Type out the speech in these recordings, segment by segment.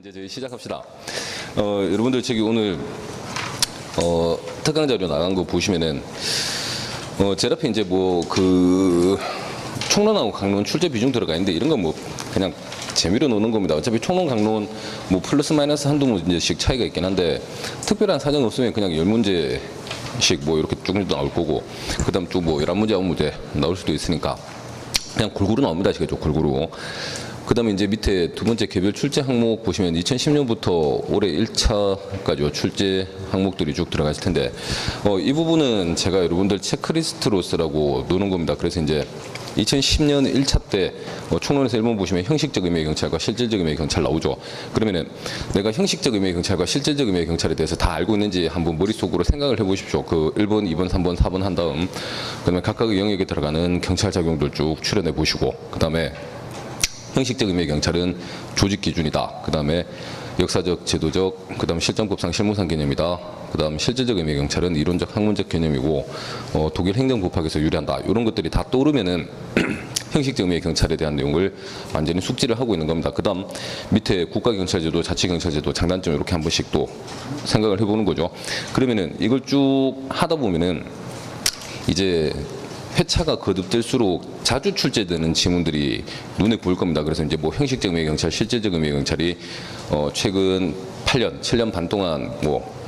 이제 저희 시작합시다. 여러분들 저기 오늘 특강 자료 나간 거 보시면은 제 앞에 이제 뭐 그 총론하고 강론 출제 비중 들어가 있는데 이런 건 뭐 그냥 재미로 노는 겁니다. 어차피 총론 강론 뭐 플러스 마이너스 한두 문제씩 차이가 있긴 한데 특별한 사정 없으면 그냥 10문제씩 뭐 이렇게 쭉 나올 거고 그다음 쭉 뭐 11문제 9문제 나올 수도 있으니까 그냥 골고루 나옵니다. 아시겠죠? 골고루. 그 다음에 이제 밑에 두 번째 개별 출제 항목 보시면 2010년부터 올해 1차까지 출제 항목들이 쭉 들어가 있을 텐데 이 부분은 제가 여러분들 체크리스트로 쓰라고 노는 겁니다. 그래서 이제 2010년 1차 때 총론에서 1번 보시면 형식적 의미의 경찰과 실질적 의미의 경찰 나오죠. 그러면은 내가 형식적 의미의 경찰과 실질적 의미의 경찰에 대해서 다 알고 있는지 한번 머릿속으로 생각을 해보십시오. 그 1번, 2번, 3번, 4번 한 다음 그다음에 각각의 영역에 들어가는 경찰 작용들 쭉 추려내 보시고 그다음에 형식적 의미의 경찰은 조직 기준이다. 그 다음에 역사적, 제도적, 그 다음 실정법상 실무상 개념이다. 그 다음 실질적 의미의 경찰은 이론적, 학문적 개념이고 독일 행정법학에서 유래한다. 이런 것들이 다 떠오르면은 형식적 의미의 경찰에 대한 내용을 완전히 숙지를 하고 있는 겁니다. 그 다음 밑에 국가경찰제도, 자치경찰제도 장단점 이렇게 한 번씩 또 생각을 해보는 거죠. 그러면은 이걸 쭉 하다 보면은 이제 회차가 거듭될수록 자주 출제되는 지문들이 눈에 보일 겁니다. 그래서 이제 뭐 형식적 의미의 경찰, 실질적 의미의 경찰이 최근 8년, 7년 반 동안 뭐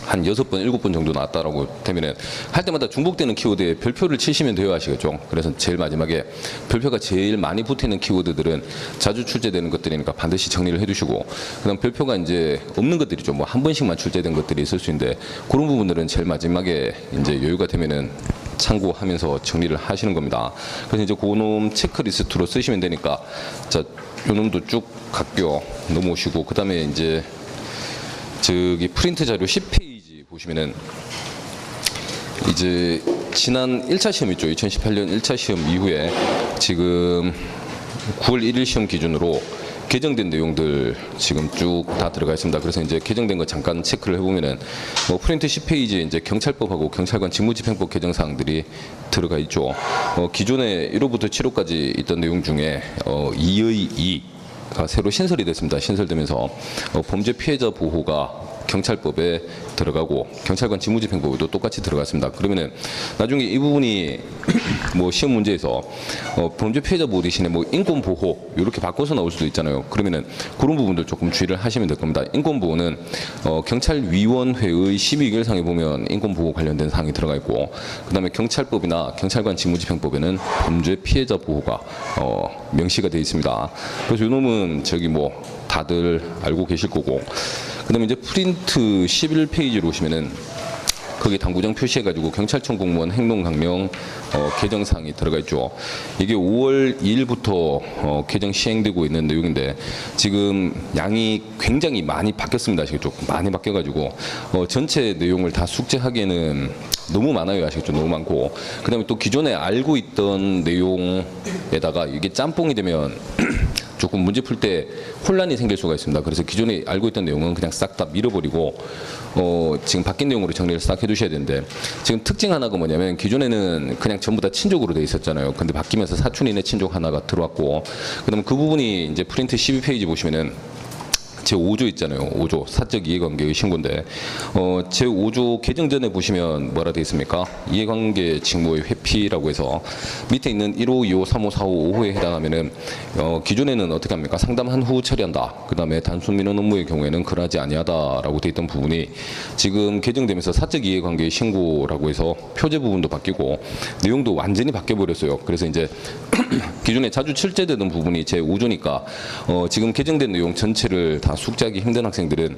한 6번, 7번 정도 나왔다라고 되면은 할 때마다 중복되는 키워드에 별표를 치시면 돼요. 아시겠죠? 그래서 제일 마지막에 별표가 제일 많이 붙어있는 키워드들은 자주 출제되는 것들이니까 반드시 정리를 해두시고 그다음 별표가 이제 없는 것들이죠. 뭐 한 번씩만 출제된 것들이 있을 수 있는데 그런 부분들은 제일 마지막에 이제 여유가 되면은 참고하면서 정리를 하시는 겁니다. 그래서 이제 그놈 체크리스트로 쓰시면 되니까 자, 요놈도 쭉 각교 넘어오시고 그 다음에 이제 저기 프린트 자료 10페이지 보시면은 이제 지난 1차 시험 있죠. 2018년 1차 시험 이후에 지금 9월 1일 시험 기준으로 개정된 내용들 지금 쭉 다 들어가 있습니다. 그래서 이제 개정된 거 잠깐 체크를 해보면은 뭐 프린트 10페이지에 이제 경찰법하고 경찰관 직무집행법 개정 사항들이 들어가 있죠. 기존에 1호부터 7호까지 있던 내용 중에 2의 2가 새로 신설이 됐습니다. 신설되면서 범죄 피해자 보호가 경찰법에 들어가고 경찰관 직무집행법에도 똑같이 들어갔습니다. 그러면은 나중에 이 부분이 뭐 시험 문제에서 범죄 피해자 보호 대신에 뭐 인권 보호 이렇게 바꿔서 나올 수도 있잖아요. 그러면은 그런 부분들 조금 주의를 하시면 될 겁니다. 인권 보호는 경찰위원회의 12개월상에 보면 인권 보호 관련된 사항이 들어가 있고 그다음에 경찰법이나 경찰관 직무집행법에는 범죄 피해자 보호가 명시가 되어 있습니다. 그래서 이놈은 저기 뭐 다들 알고 계실 거고. 그다음에 이제 프린트 11페이지로 오시면은 거기 당구장 표시해가지고 경찰청 공무원 행동강령 개정사항이 들어가 있죠. 이게 5월 2일부터 개정 시행되고 있는 내용인데 지금 양이 굉장히 많이 바뀌었습니다. 아시겠죠? 많이 바뀌어가지고 전체 내용을 다 숙지하기에는 너무 많아요. 아시겠죠? 너무 많고 그 다음에 또 기존에 알고 있던 내용에다가 이게 짬뽕이 되면 조금 문제 풀 때 혼란이 생길 수가 있습니다. 그래서 기존에 알고 있던 내용은 그냥 싹 다 밀어버리고 지금 바뀐 내용으로 정리를 싹 해두셔야 되는데 지금 특징 하나가 뭐냐면 기존에는 그냥 전부 다 친족으로 돼 있었잖아요. 근데 바뀌면서 사촌인의 친족 하나가 들어왔고 그다음에 그 부분이 이제 프린트 12페이지 보시면은 제5조 있잖아요. 5조 사적 이해관계의 신고인데 제5조 개정 전에 보시면 뭐라 되어 있습니까? 이해관계 직무의 회피라고 해서 밑에 있는 1호, 2호, 3호, 4호, 5호에 해당하면은 기존에는 어떻게 합니까? 상담한 후 처리한다. 그 다음에 단순 민원 업무의 경우에는 그러지 아니하다라고 되어 있던 부분이 지금 개정되면서 사적 이해관계의 신고라고 해서 표제 부분도 바뀌고 내용도 완전히 바뀌어 버렸어요. 그래서 이제 기존에 자주 출제되던 부분이 제5조니까 지금 개정된 내용 전체를 다 숙지하기 힘든 학생들은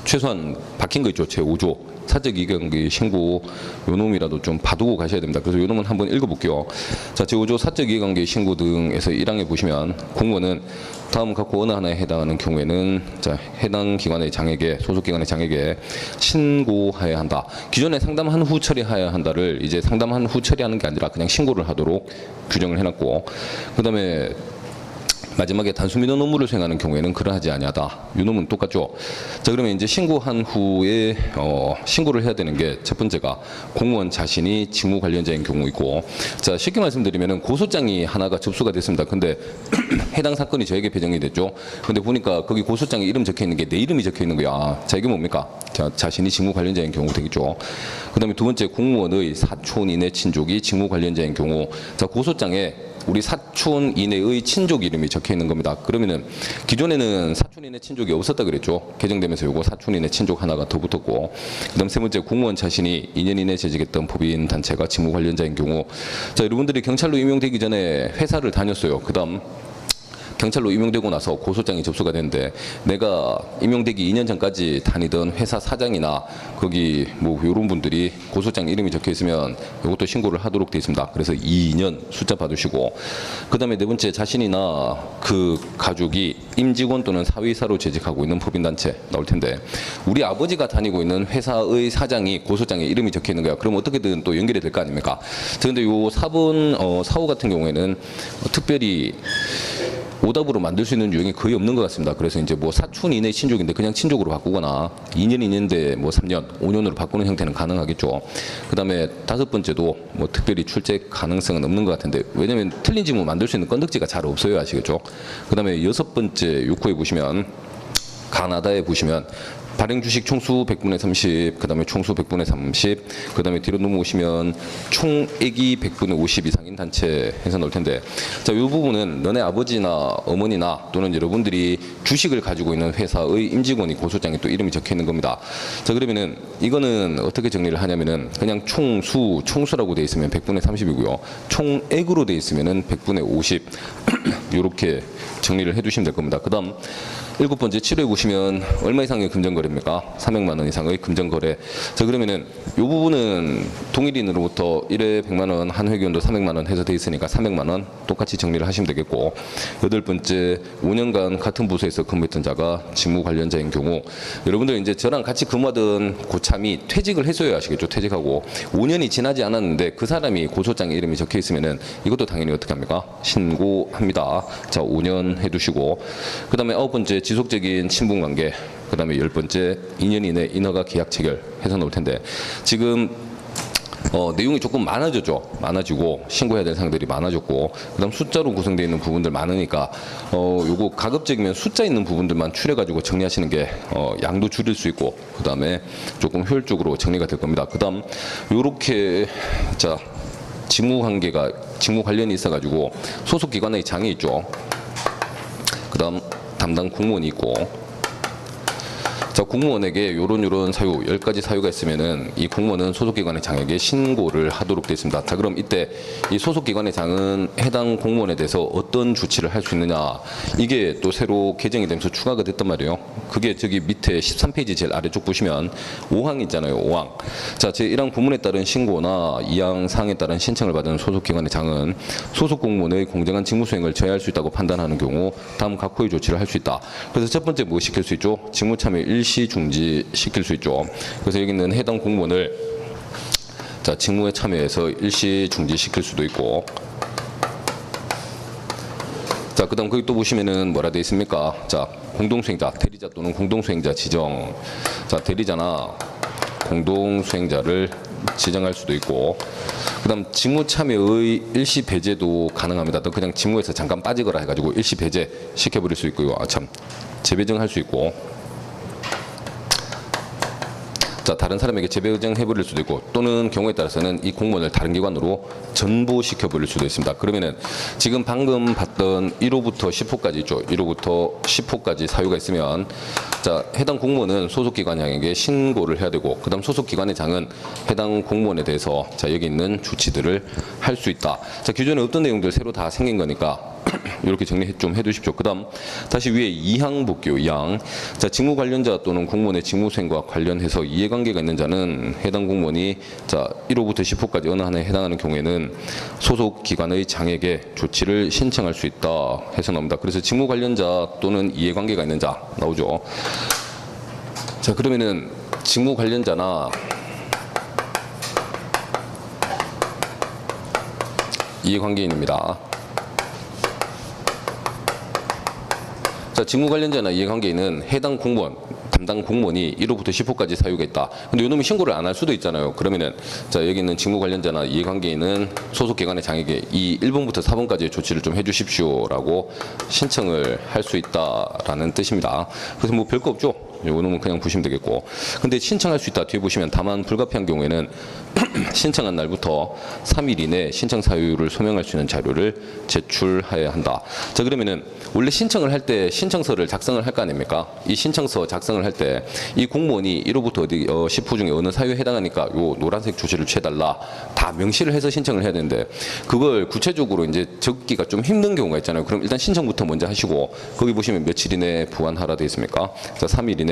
최소한 바뀐 거 있죠. 제5조 사적 이해관계 신고 요 놈이라도 좀 봐두고 가셔야 됩니다. 그래서 요 놈은 한번 읽어볼게요. 자, 제5조 사적 이해관계 신고 등에서 1항에 보시면 공무원은 다음 각호 어느 하나에 해당하는 경우에는 자, 해당 기관의 장에게 소속 기관의 장에게 신고해야 한다. 기존에 상담한 후 처리해야 한다를 이제 상담한 후 처리하는 게 아니라 그냥 신고를 하도록 규정을 해놨고 그다음에 마지막에 단순 민원 업무를 수행하는 경우에는 그러하지 아니하다. 요놈은 똑같죠. 자, 그러면 이제 신고한 후에 신고를 해야 되는 게 첫 번째가 공무원 자신이 직무 관련자인 경우이고, 자, 쉽게 말씀드리면은 고소장이 하나가 접수가 됐습니다. 근데 해당 사건이 저에게 배정이 됐죠. 근데 보니까 거기 고소장에 이름 적혀 있는 게 내 이름이 적혀 있는 거야. 자, 이게 뭡니까? 자, 자신이 직무 관련자인 경우 되겠죠. 그다음에 두 번째, 공무원의 사촌인의 친족이 직무 관련자인 경우, 자, 고소장에 우리 사촌 이내의 친족 이름이 적혀 있는 겁니다. 그러면은 기존에는 사촌 이내 친족이 없었다 그랬죠. 개정되면서 요거 사촌 이내 친족 하나가 더 붙었고, 그다음 세 번째, 공무원 자신이 2년 이내 재직했던 법인 단체가 직무 관련자인 경우. 자, 여러분들이 경찰로 임용되기 전에 회사를 다녔어요. 그다음 경찰로 임용되고 나서 고소장이 접수가 되는데, 내가 임용되기 2년 전까지 다니던 회사 사장이나 거기 뭐 이런 분들이 고소장 이름이 적혀 있으면 이것도 신고를 하도록 되어 있습니다. 그래서 2년 숫자 받으시고, 그다음에 네 번째, 자신이나 그 가족이 임직원 또는 사위사로 재직하고 있는 법인단체 나올 텐데, 우리 아버지가 다니고 있는 회사의 사장이 고소장에 이름이 적혀 있는 거야. 그럼 어떻게든 또 연결이 될 거 아닙니까? 그런데 요 4번 사호 같은 경우에는 특별히 오답으로 만들 수 있는 유형이 거의 없는 것 같습니다. 그래서 이제 뭐 사촌 이내 친족인데 그냥 친족으로 바꾸거나 2년 이내인데 뭐 3년, 5년으로 바꾸는 형태는 가능하겠죠. 그다음에 다섯 번째도 뭐 특별히 출제 가능성은 없는 것 같은데, 왜냐면 틀린 지문 만들 수 있는 건덕지가 잘 없어요. 아시겠죠? 그다음에 여섯 번째 6호에 보시면, 가나다에 보시면 발행 주식 총수 100분의 30, 그 다음에 총수 100분의 30, 그 다음에 뒤로 넘어오시면 총액이 100분의 50 이상인 단체 해서 넣을 텐데, 자, 이 부분은 너네 아버지나 어머니나 또는 여러분들이 주식을 가지고 있는 회사의 임직원이 고소장에 또 이름이 적혀 있는 겁니다. 자, 그러면은 이거는 어떻게 정리를 하냐면은, 그냥 총수라고 돼 있으면 100분의 30이고요. 총액으로 돼 있으면은 100분의 50 이렇게 정리를 해주시면 될 겁니다. 그 다음 일곱 번째 7호에 보시면 얼마 이상의 금전거래입니까? 300만 원 이상의 금전거래. 자, 그러면은 이 부분은 동일인으로부터 1회 100만 원, 한 회기원도 300만 원 해서 돼 있으니까 300만 원 똑같이 정리를 하시면 되겠고, 여덟 번째 5년간 같은 부서에서 근무했던 자가 직무 관련자인 경우, 여러분들 이제 저랑 같이 근무하던 고참이 퇴직을 했어야 아시겠죠? 퇴직하고 5년이 지나지 않았는데 그 사람이 고소장에 이름이 적혀 있으면은 이것도 당연히 어떻게 합니까? 신고합니다. 자, 5년 해두시고, 그 다음에 아홉 번째 지속적인 친분관계, 그 다음에 열 번째 2년 이내 인허가 계약 체결 해서 놓을 텐데, 지금 내용이 조금 많아지고 신고해야 될 사항들이 많아졌고, 그다음 숫자로 구성되어 있는 부분들 많으니까 요거 가급적이면 숫자 있는 부분들만 추려가지고 정리하시는 게 양도 줄일 수 있고, 그다음에 조금 효율적으로 정리가 될 겁니다. 그다음 요렇게, 자, 직무 관련이 있어가지고 소속 기관의 장이 있죠. 그다음 담당 공무원이 있고, 자, 공무원에게 요런 사유 10가지 사유가 있으면은 이 공무원은 소속기관의 장에게 신고를 하도록 되어 있습니다. 자, 그럼 이때 이 소속기관의 장은 해당 공무원에 대해서 어떤 조치를 할 수 있느냐, 이게 또 새로 개정이 되면서 추가가 됐단 말이에요. 그게 저기 밑에 13페이지 제일 아래쪽 보시면 5항 있잖아요. 5항. 자, 제1항 부문에 따른 신고나 2항 사항에 따른 신청을 받은 소속기관의 장은 소속 공무원의 공정한 직무 수행을 저해할 수 있다고 판단하는 경우 다음 각호의 조치를 할 수 있다. 그래서 첫 번째 뭐 시킬 수 있죠? 직무 참여 일시 중지 시킬 수 있죠. 그래서 여기 있는 해당 공무원을, 자, 직무에 참여해서 일시 중지 시킬 수도 있고, 자, 그다음 거기 또 보시면은 뭐라 되어 있습니까? 자, 공동수행자, 대리자 또는 공동수행자 지정. 자, 대리자나 공동수행자를 지정할 수도 있고, 그다음 직무 참여의 일시 배제도 가능합니다. 또 그냥 직무에서 잠깐 빠지거라 해가지고 일시 배제 시켜버릴 수 있고요. 재배정할 수 있고, 자, 다른 사람에게 재배정해버릴 수도 있고, 또는 경우에 따라서는 이 공무원을 다른 기관으로 전보시켜버릴 수도 있습니다. 그러면은 지금 방금 봤던 1호부터 10호까지 있죠. 1호부터 10호까지 사유가 있으면, 자, 해당 공무원은 소속기관장에게 신고를 해야 되고, 그 다음 소속기관의 장은 해당 공무원에 대해서, 자, 여기 있는 조치들을 할 수 있다. 자, 기존에 없던 내용들 새로 다 생긴 거니까 이렇게 정리 좀 해두십시오. 그 다음 다시 위에 2항 볼게요. 2항. 자, 직무 관련자 또는 공무원의 직무 수행과 관련해서 이해관계가 있는 자는 해당 공무원이, 자, 1호부터 10호까지 어느 하나에 해당하는 경우에는 소속 기관의 장에게 조치를 신청할 수 있다 해서 나옵니다. 그래서 직무 관련자 또는 이해관계가 있는 자 나오죠. 자, 그러면은 직무 관련자나 이해관계인입니다. 자, 직무 관련자나 이해관계인은 해당 공무원, 담당 공무원이 1호부터 10호까지 사유가 있다. 근데 요놈이 신고를 안 할 수도 있잖아요. 그러면은 자, 여기 있는 직무 관련자나 이해관계인은 소속 기관의 장에게 이 1번부터 4번까지의 조치를 좀 해주십시오라고 신청을 할 수 있다라는 뜻입니다. 그래서 뭐 별거 없죠. 요놈은 그냥 보시면 되겠고. 근데 신청할 수 있다 뒤에 보시면 다만 불가피한 경우에는 신청한 날부터 3일 이내 신청 사유를 소명할 수 있는 자료를 제출해야 한다. 자, 그러면은 원래 신청을 할 때 신청서를 작성을 할 거 아닙니까? 이 신청서 작성을 할 때 이 공무원이 1호부터 어디 10호 중에 어느 사유에 해당하니까 요 노란색 조치를 취해달라 다 명시를 해서 신청을 해야 되는데 그걸 구체적으로 이제 적기가 좀 힘든 경우가 있잖아요. 그럼 일단 신청부터 먼저 하시고 거기 보시면 며칠 이내 보완하라 되어 있습니까? 자, 3일 이내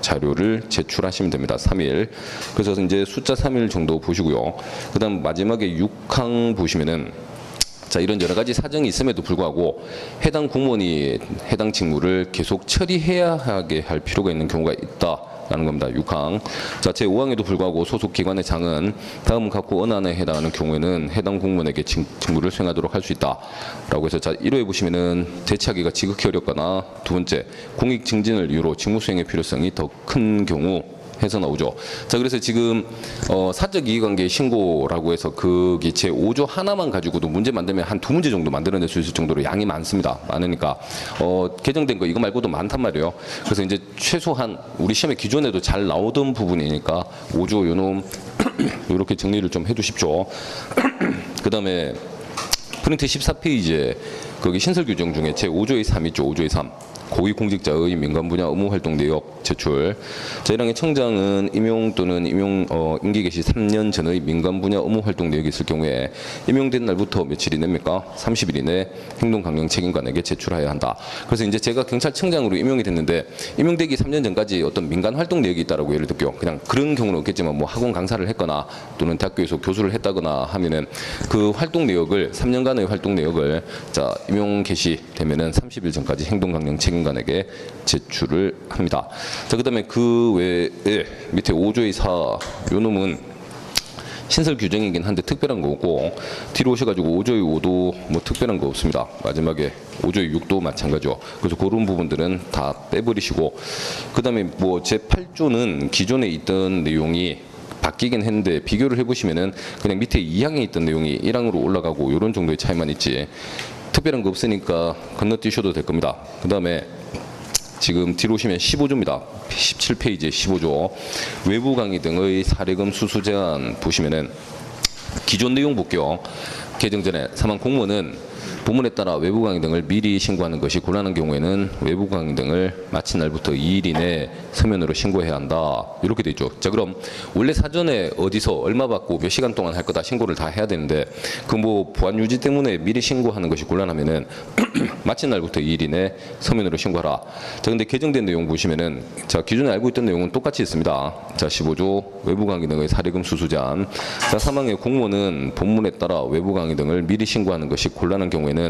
자료를 제출하시면 됩니다. 3일. 그래서 이제 숫자 3일 정도 보시고요. 그다음 마지막에 6항 보시면은 자, 이런 여러 가지 사정이 있음에도 불구하고 해당 공무원이 해당 직무를 계속 처리해야 하게 할 필요가 있는 경우가 있다라는 겁니다. 6항. 자, 제5항에도 불구하고 소속 기관의 장은 다음 각호 어느 하나에 해당하는 경우에는 해당 공무원에게 직무를 수행하도록 할 수 있다라고 해서 자, 1호에 보시면은 대체하기가 지극히 어렵거나 두 번째 공익 증진을 이유로 직무 수행의 필요성이 더 큰 경우 해서 나오죠. 자, 그래서 지금 사적 이해관계 신고라고 해서 그게 제 5조 하나만 가지고도 문제 만들면 한 2문제 정도 만들어낼 수 있을 정도로 양이 많습니다. 많으니까 개정된 거 이거 말고도 많단 말이에요. 그래서 이제 최소한 우리 시험에 기존에도 잘 나오던 부분이니까 5조 요놈 이렇게 정리를 좀 해두십시오. 그 다음에 프린트 14페이지에 거기 신설 규정 중에 제 5조의 3 있죠. 5조의 3. 고위공직자의 민간 분야 업무 활동 내역 제출. 자, 1항의 청장은 임용 또는 임기 개시 3년 전의 민간 분야 업무 활동 내역이 있을 경우에 임용된 날부터 며칠 이내입니까? 30일 이내 행동강령 책임관에게 제출해야 한다. 그래서 이제 제가 경찰청장으로 임용이 됐는데 임용되기 3년 전까지 어떤 민간 활동 내역이 있다라고 예를 들게요. 그냥 그런 경우는 없겠지만 뭐 학원 강사를 했거나 또는 대학교에서 교수를 했다거나 하면은 그 활동 내역을 3년간의 활동 내역을 자, 임용 개시 되면은 30일 전까지 행동강령 책임관에게 제출을 합니다. 자, 그다음에 그 외에 밑에 5조의 4 요 놈은 신설 규정이긴 한데 특별한 거고 뒤로 오셔가지고 5조의 5도 뭐 특별한 거 없습니다. 마지막에 5조의 6도 마찬가지죠. 그래서 그런 부분들은 다 빼버리시고 그다음에 뭐 제8조는 기존에 있던 내용이 바뀌긴 했는데 비교를 해보시면은 그냥 밑에 2항에 있던 내용이 1항으로 올라가고 이런 정도의 차이만 있지 특별한 거 없으니까 건너뛰셔도 될 겁니다. 그 다음에 지금 뒤로 오시면 15조입니다. 17페이지에 15조. 외부 강의 등의 사례금 수수 제한 보시면은 기존 내용 볼게요. 개정 전에 사망 공무원은 본문에 따라 외부 강의 등을 미리 신고하는 것이 곤란한 경우에는 외부 강의 등을 마친 날부터 2일 이내 서면으로 신고해야 한다. 이렇게 돼 있죠. 자, 그럼 원래 사전에 어디서 얼마 받고 몇 시간 동안 할 거다 신고를 다 해야 되는데 그 뭐 보안 유지 때문에 미리 신고하는 것이 곤란하면은 마친 날부터 2일 이내 서면으로 신고하라. 자, 근데 개정된 내용 보시면은 자, 기존에 알고 있던 내용은 똑같이 있습니다. 자, 15조 외부 강의 등의 사례금 수수 제한. 자, 사망의 공무원은 본문에 따라 외부 강의 등을 미리 신고하는 것이 곤란한 경우에는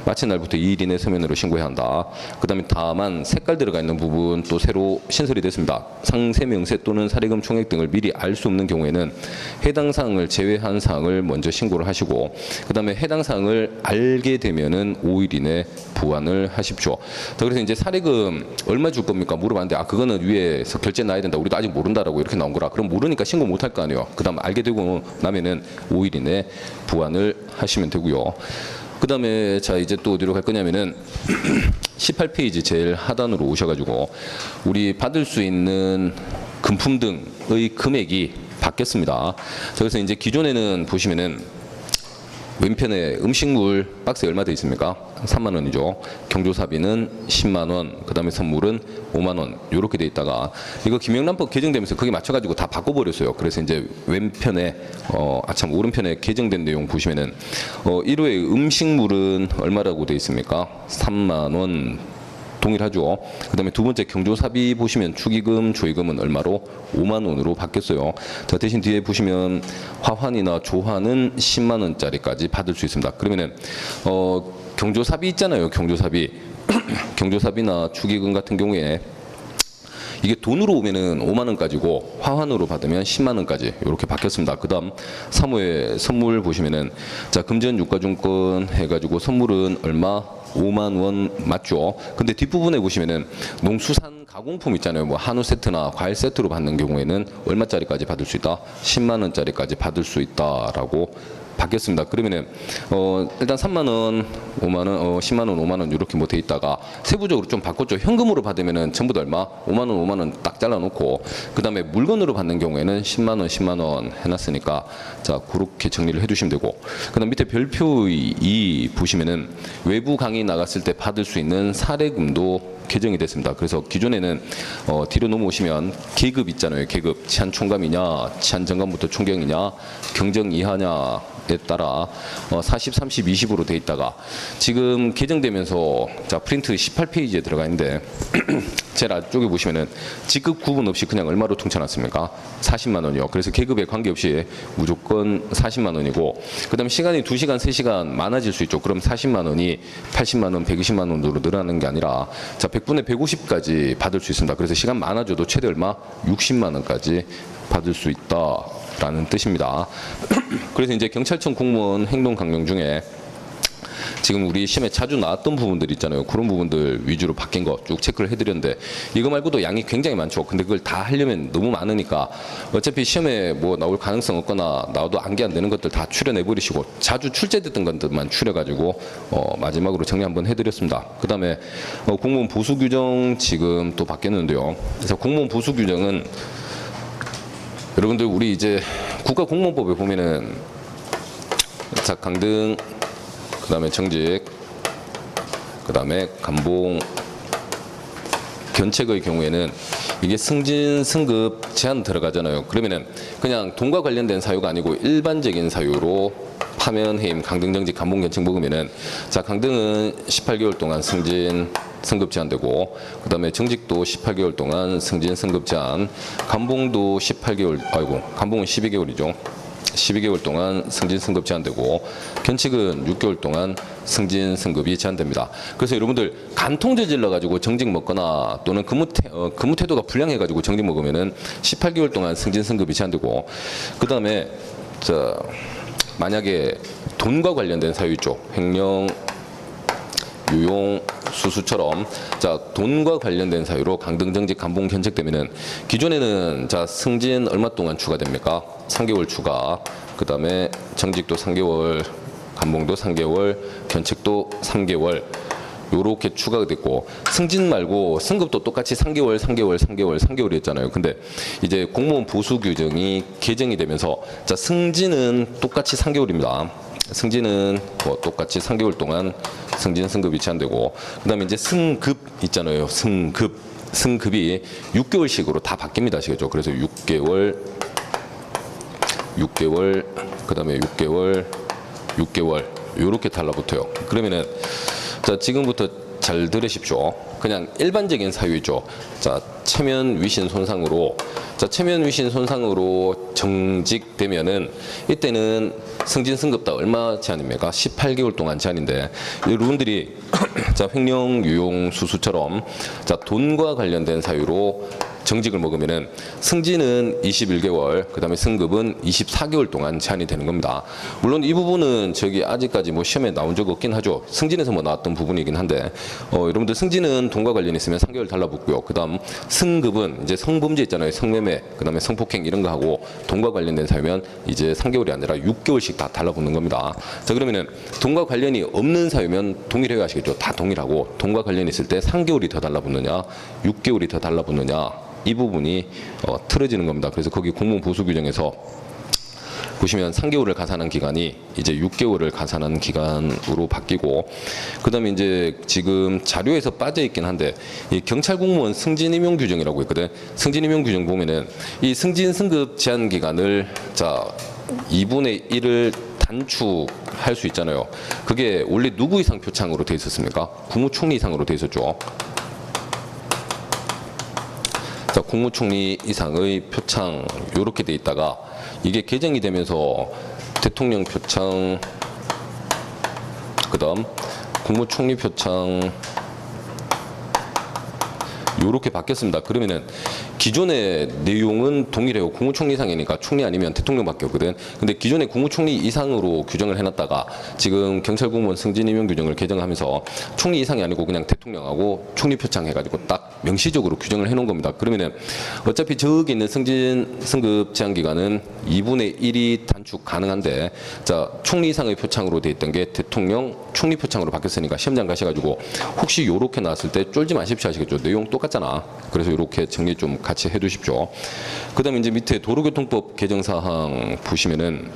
마친 날부터 2일 이내 서면으로 신고해야 한다. 그 다음에 다만 색깔 들어가 있는 부분 또 새로 신설이 됐습니다. 상세 명세 또는 사례금 총액 등을 미리 알 수 없는 경우에는 해당 사항을 제외한 사항을 먼저 신고를 하시고 그 다음에 해당 사항을 알게 되면은 5일 이내 보완을 하십시오. 자, 그래서 이제 사례금 얼마 줄 겁니까? 물어봤는데 아 그거는 위에서 결제 나야 된다. 우리도 아직 모른다라고 이렇게 나온 거라. 그럼 모르니까 신고 못 할 거 아니에요. 그 다음 알게 되고 나면은 5일 이내 보완을 하시면 되고요. 그 다음에 자 이제 또 어디로 갈 거냐면은 18페이지 제일 하단으로 오셔가지고 우리 받을 수 있는 금품 등의 금액이 바뀌었습니다. 자, 그래서 이제 기존에는 보시면은 왼편에 음식물 박스에 얼마 돼 있습니까? 3만 원이죠. 경조사비는 10만 원, 그 다음에 선물은 5만 원 이렇게 돼 있다가 이거 김영란법 개정되면서 거기 맞춰가지고 다 바꿔버렸어요. 그래서 이제 왼편에 참 오른편에 개정된 내용 보시면은 1호의 음식물은 얼마라고 돼 있습니까? 3만 원. 동일하죠. 그 다음에 두 번째 경조사비 보시면 축의금, 조의금은 얼마로? 5만 원으로 바뀌었어요. 자, 대신 뒤에 보시면 화환이나 조환은 10만 원짜리까지 받을 수 있습니다. 그러면은 경조사비 있잖아요. 경조사비. 경조사비나 축의금 같은 경우에 이게 돈으로 오면은 5만 원까지고 화환으로 받으면 10만 원까지 이렇게 바뀌었습니다. 그다음 3호의 선물 보시면은 자 금전 유가증권 해가지고 선물은 얼마? 5만 원 맞죠? 근데 뒷부분에 보시면은 농수산 가공품 있잖아요. 뭐 한우 세트나 과일 세트로 받는 경우에는 얼마짜리까지 받을 수 있다? 10만 원짜리까지 받을 수 있다라고 바뀌었습니다. 그러면은 일단 3만 원, 5만 원, 10만 원, 5만 원 이렇게 뭐 돼 있다가 세부적으로 좀 바꿨죠. 현금으로 받으면은 전부 다 얼마? 5만 원, 5만 원 딱 잘라놓고 그다음에 물건으로 받는 경우에는 10만 원, 10만 원 해놨으니까 자 그렇게 정리를 해주시면 되고 그다음 밑에 별표 2 보시면은 외부 강의 나갔을 때 받을 수 있는 사례금도 개정이 됐습니다. 그래서 기존에는 뒤로 넘어오시면 계급 있잖아요. 계급 치안 총감이냐, 치안 정감부터 총경이냐, 경정 이하냐에 따라 40, 30, 20으로 돼 있다가 지금 개정되면서 자 프린트 18페이지에 들어가 있는데 제일 아래쪽에 보시면은 직급 구분 없이 그냥 얼마로 통쳐놨습니까? 40만 원이요. 그래서 계급에 관계없이 무조건 40만 원이고 그다음 시간이 2시간, 3시간 많아질 수 있죠. 그럼 40만 원이 80만 원, 120만 원으로 늘어나는 게 아니라 자 100분의 150까지 받을 수 있습니다. 그래서 시간 많아져도 최대 얼마? 60만 원까지 받을 수 있다라는 뜻입니다. 그래서 이제 경찰청 공무원 행동 강령 중에 지금 우리 시험에 자주 나왔던 부분들 있잖아요. 그런 부분들 위주로 바뀐 거 쭉 체크를 해드렸는데 이거 말고도 양이 굉장히 많죠. 근데 그걸 다 하려면 너무 많으니까 어차피 시험에 뭐 나올 가능성 없거나 나와도 암기 안 되는 것들 다 추려내버리시고 자주 출제됐던 것들만 추려가지고 마지막으로 정리 한번 해드렸습니다. 그 다음에 공무원 보수 규정 지금 또 바뀌었는데요. 그래서 공무원 보수 규정은 여러분들 우리 이제 국가공무원법에 보면은 자 강등 그 다음에 정직, 그 다음에 감봉, 견책의 경우에는 이게 승진, 승급 제한 들어가잖아요. 그러면은 그냥 돈과 관련된 사유가 아니고 일반적인 사유로 파면, 해임, 강등, 정직, 감봉, 견책 먹으면은 자 강등은 18개월 동안 승진, 승급 제한되고 그 다음에 정직도 18개월 동안 승진, 승급 제한, 감봉도 18개월, 감봉은 12개월이죠. 12개월 동안 승진 승급 제한되고 견책은 6개월 동안 승진 승급이 제한됩니다. 그래서 여러분들 간통죄 질러 가지고 정직 먹거나 또는 근무 태도가 불량해 가지고 정직 먹으면은 18개월 동안 승진 승급이 제한되고 그다음에 만약에 돈과 관련된 사유 있죠. 횡령, 유용, 수수처럼 자 돈과 관련된 사유로 강등, 정직, 감봉, 견책되면은 기존에는 자 승진 얼마 동안 추가됩니까? 3개월 추가. 그다음에 정직도 3개월, 감봉도 3개월, 견책도 3개월. 요렇게 추가가 됐고 승진 말고 승급도 똑같이 3개월, 3개월, 3개월, 3개월이었잖아요. 근데 이제 공무원 보수 규정이 개정이 되면서 자 승진은 똑같이 3개월입니다. 승진은 뭐 똑같이 3개월 동안 승진 승급이 제한되고 그다음에 이제 승급 있잖아요. 승급이 6개월씩으로 다 바뀝니다. 아시겠죠? 그래서 6개월 그다음에 6개월 요렇게 달라붙어요. 그러면은 자 지금부터 잘 들으십시오. 그냥 일반적인 사유이죠. 자 체면 위신 손상으로 정직되면은 이때는 승진 승급 다 얼마 제한입니까? 18개월 동안 제한인데 여러분들이 자 횡령, 유용, 수수처럼 자 돈과 관련된 사유로 정직을 먹으면은 승진은 21개월, 그다음에 승급은 24개월 동안 제한이 되는 겁니다. 물론 이 부분은 아직까지 뭐 시험에 나온 적 없긴 하죠. 승진에서 뭐 나왔던 부분이긴 한데 여러분들 승진은 돈과 관련이 있으면 3개월 달라붙고요. 그다음 승급은 이제 성범죄 있잖아요. 성매매, 그다음에 성폭행 이런 거 하고 돈과 관련된 사유면 이제 3개월이 아니라 6개월씩 다 달라붙는 겁니다. 자 그러면은 돈과 관련이 없는 사유면 동일해야 하시겠죠. 다 동일하고 돈과 관련이 있을 때 3개월이 더 달라붙느냐, 6개월이 더 달라붙느냐. 이 부분이 틀어지는 겁니다. 그래서 거기 공무원 보수 규정에서 보시면 3개월을 가산한 기간이 이제 6개월을 가산한 기간으로 바뀌고 그다음에 이제 지금 자료에서 빠져 있긴 한데 이 경찰 공무원 승진 임용 규정이라고 있거든. 승진 임용 규정 보면은 이 승진 승급 제한 기간을 자 2분의 1을 단축할 수 있잖아요. 그게 원래 누구 이상 표창으로 돼 있었습니까? 국무총리 이상으로 돼 있었죠. 자, 국무총리 이상의 표창 이렇게 돼 있다가 이게 개정이 되면서 대통령 표창 그다음 국무총리 표창 이렇게 바뀌었습니다. 그러면은 기존의 내용은 동일해요. 국무총리 이상이니까 총리 아니면 대통령밖에 없거든. 근데 기존의 국무총리 이상으로 규정을 해놨다가 지금 경찰공무원 승진 임용 규정을 개정하면서 총리 이상이 아니고 그냥 대통령하고 총리 표창 해가지고 딱 명시적으로 규정을 해놓은 겁니다. 그러면은 어차피 저기 있는 승급 제한 기간은 2분의 1이 단축 가능한데, 자 총리 이상의 표창으로 돼 있던 게 대통령 총리 표창으로 바뀌었으니까 시험장 가셔가지고 혹시 요렇게 나왔을 때 쫄지 마십시오 하시겠죠. 내용 똑같잖아. 그래서 요렇게 정리 좀 같이 해두십시오. 그다음에 이제 밑에 도로교통법 개정 사항 보시면은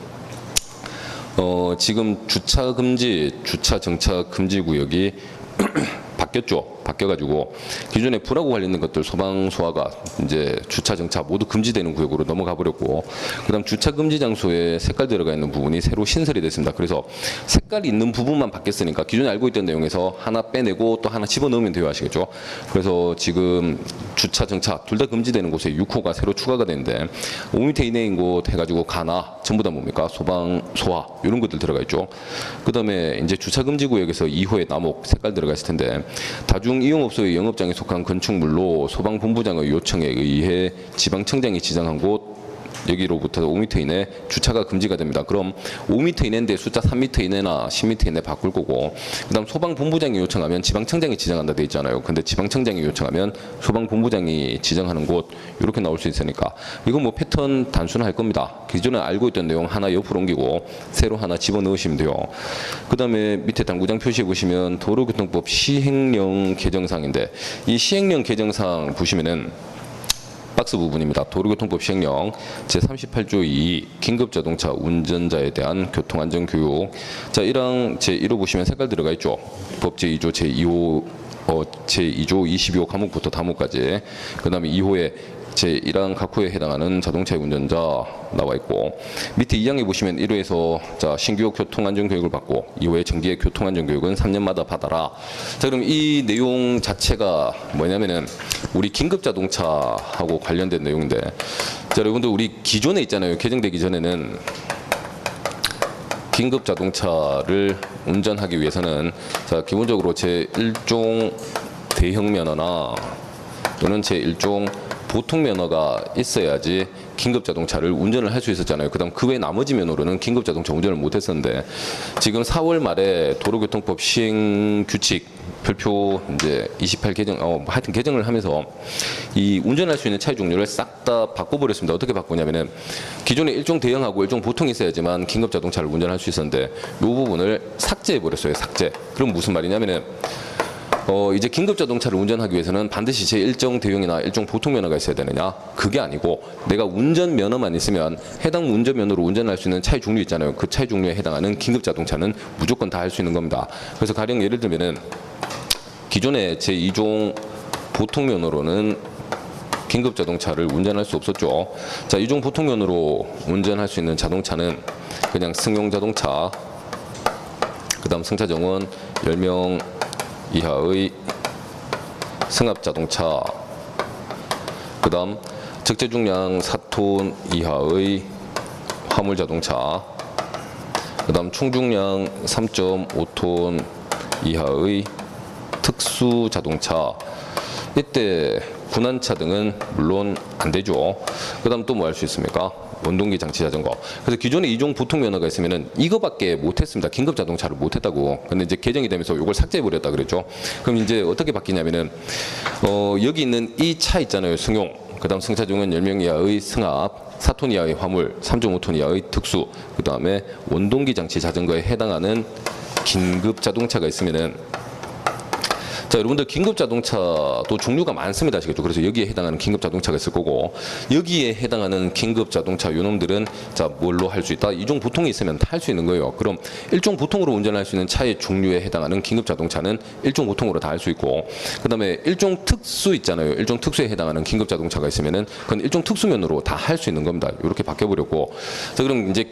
지금 주차 금지, 주차 정차 금지 구역이 바뀌었죠. 바뀌어가지고 기존에 불하고 관련된 것들 소방 소화가 이제 주차 정차 모두 금지되는 구역으로 넘어가 버렸고, 그다음 주차 금지 장소에 색깔 들어가 있는 부분이 새로 신설이 됐습니다. 그래서 색깔이 있는 부분만 바뀌었으니까 기존에 알고 있던 내용에서 하나 빼내고 또 하나 집어넣으면 돼요, 아시겠죠? 그래서 지금 주차 정차 둘 다 금지되는 곳에 6호가 새로 추가가 되는데 5m 이내인 곳 해가지고 가나 전부 다 뭡니까? 소방 소화 이런 것들 들어가 있죠. 그다음에 이제 주차 금지 구역에서 2호에 남옥 색깔 들어가 있을 텐데 다중 이용업소의 영업장에 속한 건축물로 소방본부장의 요청에 의해 지방청장이 지정한 곳 여기로부터 5m 이내 주차가 금지가 됩니다. 그럼 5m 이내인데 숫자 3m 이내나 10m 이내 바꿀 거고, 그다음 소방본부장이 요청하면 지방청장이 지정한다 돼 있잖아요. 근데 지방청장이 요청하면 소방본부장이 지정하는 곳 이렇게 나올 수 있으니까 이건 뭐 패턴 단순할 겁니다. 기존에 알고 있던 내용 하나 옆으로 옮기고 새로 하나 집어넣으시면 돼요. 그다음에 밑에 당구장 표시해 보시면 도로교통법 시행령 개정사항인데 이 시행령 개정사항 보시면은 박스 부분입니다. 도로교통법 시행령 제38조 2 긴급자동차 운전자에 대한 교통안전교육. 자, 1항 제1호 보시면 색깔 들어가 있죠. 법 제2조 제2호 제2조 22호 과목부터 다목까지. 그 다음에 2호에 제1항 각 호에 해당하는 자동차의 운전자 나와 있고, 밑에 2항에 보시면 1호에서 자 신규 교통안전교육을 받고 2호에 정기의 교통안전교육은 3년마다 받아라. 자, 그럼 이 내용 자체가 뭐냐면은 우리 긴급자동차하고 관련된 내용인데, 자 여러분들 우리 기존에 있잖아요. 개정되기 전에는 긴급자동차를 운전하기 위해서는 자 기본적으로 제1종 대형 면허나 또는 제1종 보통 면허가 있어야지 긴급자동차를 운전을 할 수 있었잖아요. 그다음 그 외 나머지 면허로는 긴급자동차 운전을 못했었는데 지금 4월 말에 도로교통법 시행 규칙 별표 이제 28 개정 하여튼 개정을 하면서 이 운전할 수 있는 차의 종류를 싹 다 바꿔버렸습니다. 어떻게 바꾸냐면은 기존에 일종 대형하고 일종 보통이 있어야지만 긴급자동차를 운전할 수 있었는데 이 부분을 삭제해버렸어요. 삭제. 그럼 무슨 말이냐면은 이제 긴급자동차를 운전하기 위해서는 반드시 제1종 대형이나 일종 보통 면허가 있어야 되느냐? 그게 아니고 내가 운전 면허만 있으면 해당 운전면허로 운전할 수 있는 차의 종류 있잖아요. 그 차의 종류에 해당하는 긴급자동차는 무조건 다 할 수 있는 겁니다. 그래서 가령 예를 들면은 기존에 제2종 보통 면허로는 긴급자동차를 운전할 수 없었죠. 자, 2종 보통 면허로 운전할 수 있는 자동차는 그냥 승용자동차, 그 다음 승차정원 10명 이하의 승합자동차, 그 다음 적재중량 4톤 이하의 화물자동차, 그 다음 총중량 3.5톤 이하의 특수자동차. 이때 군안차 등은 물론 안 되죠. 그 다음 또 뭐 할 수 있습니까? 원동기 장치 자전거. 그래서 기존에 2종 보통 면허가 있으면은 이거밖에 못했습니다. 긴급 자동차를 못했다고. 근데 이제 개정이 되면서 이걸 삭제해버렸다 그랬죠. 그럼 이제 어떻게 바뀌냐면은 여기 있는 이 차 있잖아요. 승용. 그다음 승차중은 10명 이하의 승합, 4톤 이하의 화물, 3.5톤 이하의 특수. 그 다음에 원동기 장치 자전거에 해당하는 긴급 자동차가 있으면은. 자, 여러분들 긴급자동차도 종류가 많습니다. 아시겠죠? 그래서 여기에 해당하는 긴급자동차가 있을 거고, 여기에 해당하는 긴급자동차 요놈들은 자 뭘로 할 수 있다? 2종 보통이 있으면 다 할 수 있는 거예요. 그럼 1종 보통으로 운전할 수 있는 차의 종류에 해당하는 긴급자동차는 1종 보통으로 다 할 수 있고, 그 다음에 1종 특수 있잖아요. 1종 특수에 해당하는 긴급자동차가 있으면은 그건 1종 특수면으로 다 할 수 있는 겁니다. 이렇게 바뀌어버렸고, 자 그럼 이제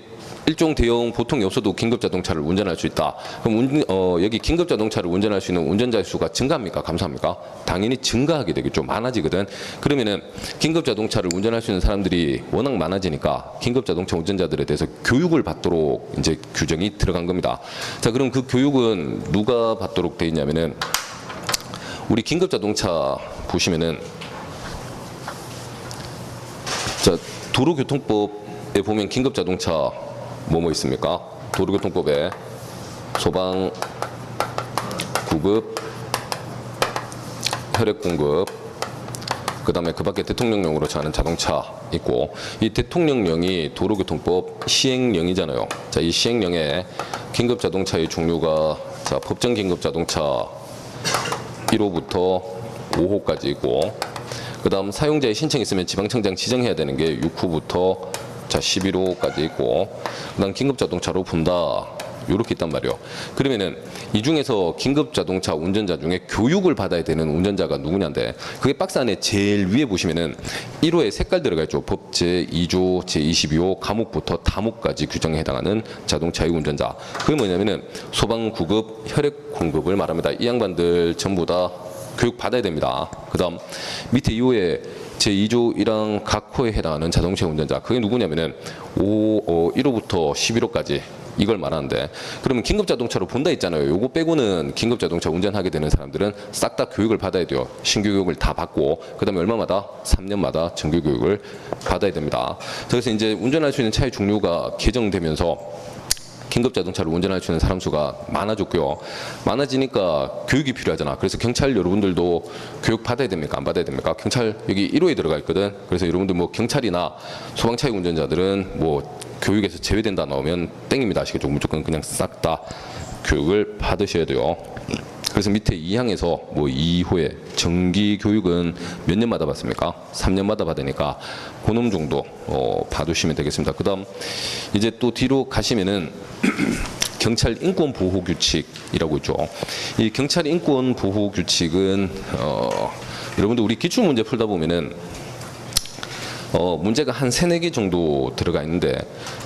일종 대형 보통이 없어도 긴급자동차를 운전할 수 있다. 그럼 여기 긴급자동차를 운전할 수 있는 운전자의 수가 증가합니까? 감소합니까? 당연히 증가하게 되겠죠. 많아지거든. 그러면은 긴급자동차를 운전할 수 있는 사람들이 워낙 많아지니까 긴급자동차 운전자들에 대해서 교육을 받도록 이제 규정이 들어간 겁니다. 자, 그럼 그 교육은 누가 받도록 돼 있냐면은 우리 긴급자동차 보시면은 자, 도로교통법에 보면 긴급자동차 뭐뭐 있습니까? 도로교통법에 소방, 구급, 혈액공급, 그 다음에 그 밖에 대통령령으로 정하는 자동차 있고, 이 대통령령이 도로교통법 시행령이잖아요. 자, 이 시행령에 긴급자동차의 종류가 자, 법정 긴급자동차 1호부터 5호까지 있고, 그 다음 사용자의 신청이 있으면 지방청장 지정해야 되는 게 6호부터 자 11호까지 있고, 그 다음 긴급자동차로 분다 요렇게 있단 말이에요. 그러면은 이 중에서 긴급자동차 운전자 중에 교육을 받아야 되는 운전자가 누구냐인데, 그게 박스 안에 제일 위에 보시면은 1호에 색깔 들어가 있죠. 법 제2조 제22호 과목부터 다목까지 규정에 해당하는 자동차의 운전자. 그게 뭐냐면은 소방, 구급, 혈액 공급을 말합니다. 이 양반들 전부 다 교육 받아야 됩니다. 그 다음 밑에 2호에 제2조 1항 각 호에 해당하는 자동차 운전자. 그게 누구냐면은 1호부터 11호까지 이걸 말하는데, 그러면 긴급자동차로 본다 있잖아요. 요거 빼고는 긴급자동차 운전하게 되는 사람들은 싹 다 교육을 받아야 돼요. 신규 교육을 다 받고, 그 다음에 얼마마다? 3년마다 정규 교육을 받아야 됩니다. 그래서 이제 운전할 수 있는 차의 종류가 개정되면서 긴급자동차를 운전할 수 있는 사람 수가 많아졌고요. 많아지니까 교육이 필요하잖아. 그래서 경찰 여러분들도 교육 받아야 됩니까? 안 받아야 됩니까? 경찰 여기 1호에 들어가 있거든. 그래서 여러분들 뭐 경찰이나 소방차의 운전자들은 뭐 교육에서 제외된다 나오면 땡입니다. 아시겠죠? 무조건 그냥 싹 다 교육을 받으셔야 돼요. 그래서 밑에 2항에서 뭐 2호에 정기 교육은 몇 년마다 받습니까? 3년마다 받으니까 그놈 정도 봐두시면 되겠습니다. 그 다음 이제 또 뒤로 가시면은 경찰 인권 보호 규칙이라고 있죠. 이 경찰 인권 보호 규칙은 여러분들 우리 기출 문제 풀다 보면은 문제가 한 3-4개 정도 들어가 있는데,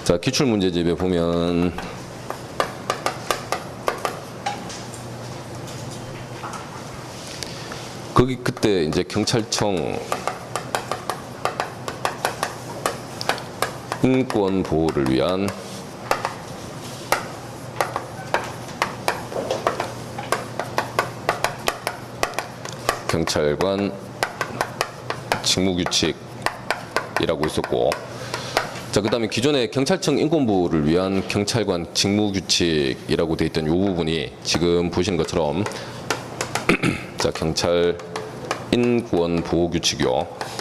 자, 기출 문제집에 보면 거기 그때 이제 경찰청 인권 보호를 위한 경찰관 직무규칙이라고 있었고, 자, 그 다음에 기존에 경찰청 인권보호를 위한 경찰관 직무규칙이라고 되어 있던 이 부분이 지금 보시는 것처럼 자, 경찰 인권보호규칙이요.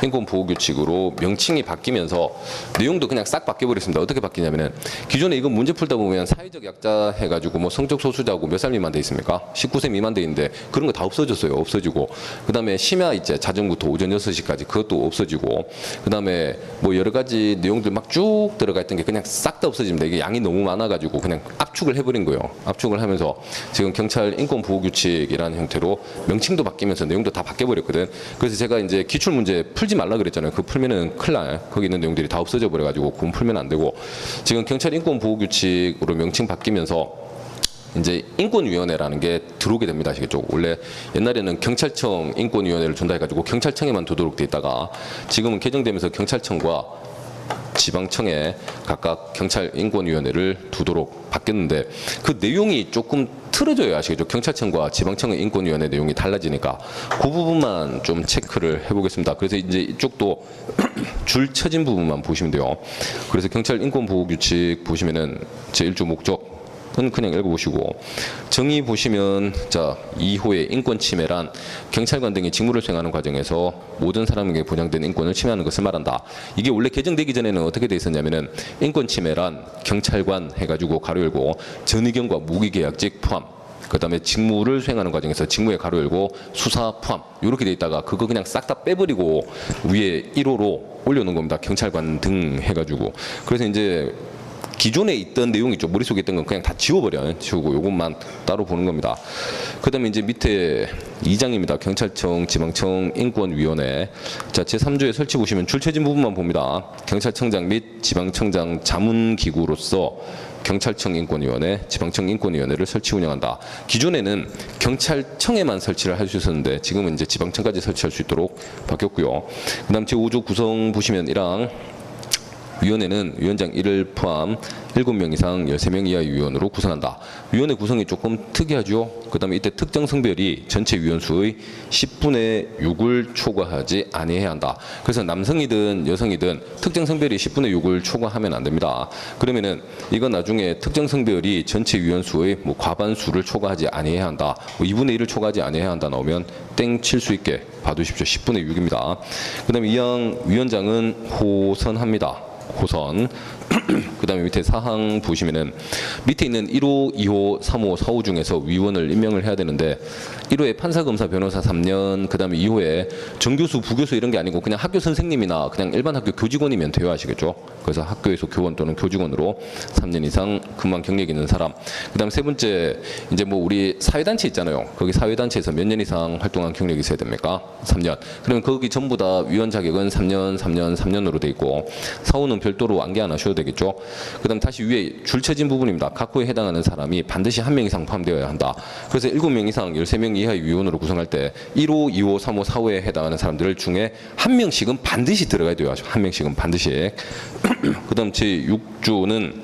인권보호규칙으로 명칭이 바뀌면서 내용도 그냥 싹 바뀌어버렸습니다. 어떻게 바뀌냐면은 기존에 이거 문제 풀다 보면 사회적 약자 해가지고 뭐 성적 소수자고 몇 살 미만 돼 있습니까? 19세 미만 돼 있는데 그런 거 다 없어졌어요. 없어지고, 그 다음에 심야 이제 자정부터 오전 6시까지 그것도 없어지고, 그 다음에 뭐 여러 가지 내용들 막 쭉 들어가 있던 게 그냥 싹 다 없어집니다. 이게 양이 너무 많아가지고 그냥 압축을 해버린 거예요. 압축을 하면서 지금 경찰 인권보호규칙이라는 형태로 명칭도 바뀌면서 내용도 다 바뀌어버렸거든. 그래서 제가 이제 기출문제 풀지 말라 그랬잖아요. 그거 풀면은 큰일 나요. 거기 있는 내용들이 다 없어져 버려가지고 그건 풀면 안 되고, 지금 경찰 인권보호규칙으로 명칭 바뀌면서 이제 인권위원회라는 게 들어오게 됩니다. 아시겠죠? 원래 옛날에는 경찰청 인권위원회를 준다 해가지고 경찰청에만 두도록 돼 있다가 지금은 개정되면서 경찰청과 지방청에 각각 경찰 인권위원회를 두도록 바뀌었는데 그 내용이 조금 틀어져요. 아시겠죠? 경찰청과 지방청의 인권위원회 내용이 달라지니까 그 부분만 좀 체크를 해보겠습니다. 그래서 이제 이쪽도 줄 쳐진 부분만 보시면 돼요. 그래서 경찰 인권보호규칙 보시면은 제1조 목적 은 그냥 읽어보시고, 정의 보시면 자 2호의 인권침해란 경찰관 등이 직무를 수행하는 과정에서 모든 사람에게 보장된 인권을 침해하는 것을 말한다. 이게 원래 개정되기 전에는 어떻게 돼 있었냐면은 인권침해란 경찰관 해가지고 가로 열고 전의견과 무기계약직 포함, 그 다음에 직무를 수행하는 과정에서 직무에 가로 열고 수사 포함 이렇게 돼 있다가 그거 그냥 싹 다 빼버리고 위에 1호로 올려놓은 겁니다. 경찰관 등 해가지고. 그래서 이제 기존에 있던 내용이 있죠. 머릿속에 있던 건 그냥 다 지워버려요. 지우고 요것만 따로 보는 겁니다. 그 다음에 이제 밑에 2장입니다. 경찰청, 지방청, 인권위원회. 자, 제3조에 설치 보시면 줄쳐진 부분만 봅니다. 경찰청장 및 지방청장 자문기구로서 경찰청 인권위원회, 지방청 인권위원회를 설치 운영한다. 기존에는 경찰청에만 설치를 할 수 있었는데 지금은 이제 지방청까지 설치할 수 있도록 바뀌었고요. 그 다음 제5조 구성 보시면 1항 위원회는 위원장 1을 포함 7명 이상 13명 이하의 위원으로 구성한다. 위원회 구성이 조금 특이하죠. 그 다음에 이때 특정 성별이 전체 위원수의 10분의 6을 초과하지 아니해야 한다. 그래서 남성이든 여성이든 특정 성별이 10분의 6을 초과하면 안 됩니다. 그러면은 이건 나중에 특정 성별이 전체 위원수의 뭐 과반수를 초과하지 아니해야 한다. 뭐 2분의 1을 초과하지 아니해야 한다 나오면 땡 칠 수 있게 봐두십시오. 10분의 6입니다. 그 다음에 이항 위원장은 호선합니다. 호선. 그 다음에 밑에 사항 보시면은 밑에 있는 1호, 2호, 3호, 4호 중에서 위원을 임명을 해야 되는데 1호에 판사, 검사, 변호사 3년, 그 다음에 2호에 정교수, 부교수 이런 게 아니고 그냥 학교 선생님이나 그냥 일반 학교 교직원이면 돼요. 아시겠죠? 그래서 학교에서 교원 또는 교직원으로 3년 이상 근무한 경력이 있는 사람. 그 다음에 세 번째, 이제 뭐 우리 사회단체 있잖아요. 거기 사회단체에서 몇 년 이상 활동한 경력이 있어야 됩니까? 3년. 그러면 거기 전부 다 위원 자격은 3년, 3년, 3년으로 돼 있고 4호는 별도로 안개 안 하셔도 되겠죠. 그 다음 다시 위에 줄쳐진 부분입니다. 각 호에 해당하는 사람이 반드시 1명 이상 포함되어야 한다. 그래서 7명 이상 13명 이하의 위원으로 구성할 때 1호, 2호, 3호, 4호에 해당하는 사람들 중에 1명씩은 반드시 들어가야 돼요. 1명씩은 반드시. 그 다음 제6조는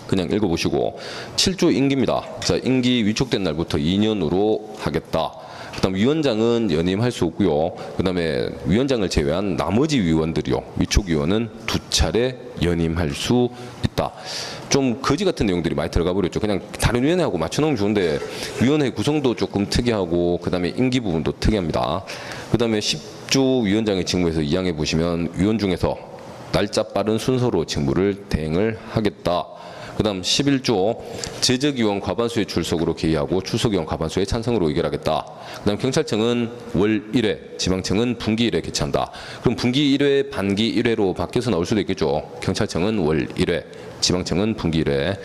그냥 읽어보시고 7조 임기입니다. 자, 임기 위촉된 날부터 2년으로 하겠다. 그다음 위원장은 연임할 수 없고요. 그다음에 위원장을 제외한 나머지 위원들이요. 위촉위원은 2차례 연임할 수 있다. 좀 거지 같은 내용들이 많이 들어가 버렸죠. 그냥 다른 위원회하고 맞춰놓으면 좋은데 위원회 구성도 조금 특이하고 그다음에 임기 부분도 특이합니다. 그다음에 10조 위원장의 직무에서 2항에 보시면 위원 중에서 날짜 빠른 순서로 직무를 대행을 하겠다. 그 다음 11조 제적위원 과반수의 출석으로 개의하고 출석위원 과반수의 찬성으로 의결하겠다. 그 다음 경찰청은 월 1회, 지방청은 분기 1회 개최한다. 그럼 분기 1회, 반기 1회로 바뀌어서 나올 수도 있겠죠. 경찰청은 월 1회, 지방청은 분기 1회.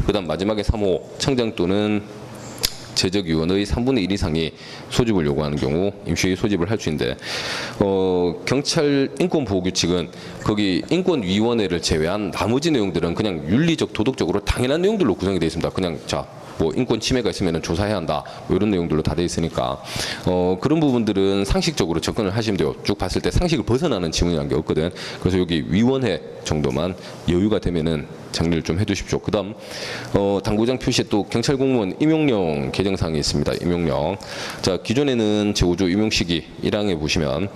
그 다음 마지막에 3호, 청장 또는 제적위원의 3분의 1 이상이 소집을 요구하는 경우 임시 소집을 할 수 있는데 경찰 인권보호규칙은 거기 인권위원회를 제외한 나머지 내용들은 그냥 윤리적 도덕적으로 당연한 내용들로 구성이 되어 있습니다. 그냥 자 뭐 인권 침해가 있으면 조사해야 한다 뭐 이런 내용들로 다 되어 있으니까 그런 부분들은 상식적으로 접근을 하시면 돼요. 쭉 봤을 때 상식을 벗어나는 지문이라는 게 없거든. 그래서 여기 위원회 정도만 여유가 되면은 정리를 좀 해두십시오. 그다음 당구장 표시에 또 경찰 공무원 임용령 개정사항이 있습니다. 임용령. 자, 기존에는 제5조 임용 시기 1항에 보시면